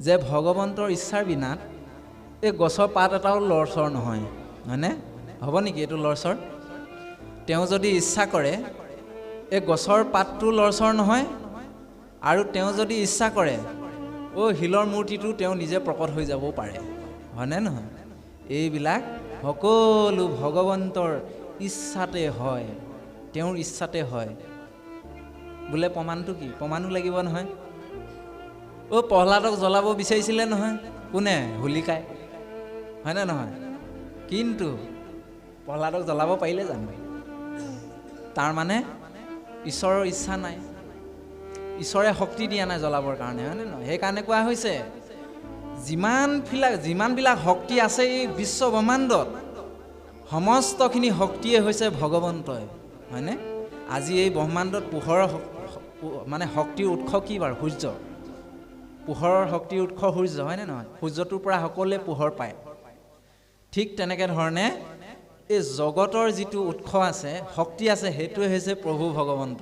যে ভগৱন্তৰ ইচ্ছাৰ বিনাত এই গছৰ পাত এটাও লৰচৰ নহয়, হয়নে? হ'ব নেকি এইটো লৰচৰ? তেওঁ যদি ইচ্ছা কৰে এই গছৰ পাতটো লৰচৰ নহয়, আৰু তেওঁ যদি ইচ্ছা কৰে শিলৰ মূৰ্তিটো তেওঁ নিজে প্ৰকট হৈ যাবও পাৰে, হয়নে নহয়? এইবিলাক সকলো ভগৱন্তৰ ইচ্ছাতে হয়, তেওঁৰ ইচ্ছাতে হয়। বোলে প্ৰমাণটো কি? প্ৰমাণো লাগিব নহয়। প্ৰহ্লাদক জ্বলাব বিচাৰিছিলে নহয়, কোনে? হোলিকাই, হয়নে নহয়? কিন্তু প্ৰহ্লাদক জ্বলাব পাৰিলে জানো? তাৰ মানে ঈশ্বৰৰ ইচ্ছা নাই, ঈশ্বৰে শক্তি দিয়া নাই জ্বলাবৰ কাৰণে, হয়নে নহয়? সেইকাৰণে কোৱা হৈছে যিমানবিলাক শক্তি আছে এই বিশ্ব ব্ৰহ্মাণ্ডত, সমস্তখিনি শক্তিয়ে হৈছে ভগৱন্তই, হয়নে? আজি এই ব্ৰহ্মাণ্ডত পোহৰৰ মানে শক্তিৰ উৎস কি বাৰু? সূৰ্য। পোহৰৰ শক্তিৰ উৎস সূৰ্য, হয়নে নহয়? সূৰ্যটোৰ পৰা সকলোৱে পোহৰ পায়। ঠিক তেনেকৈ ধৰণে এই জগতৰ যিটো উৎস আছে, শক্তি আছে, সেইটোৱে হৈছে প্ৰভু ভগৱন্ত।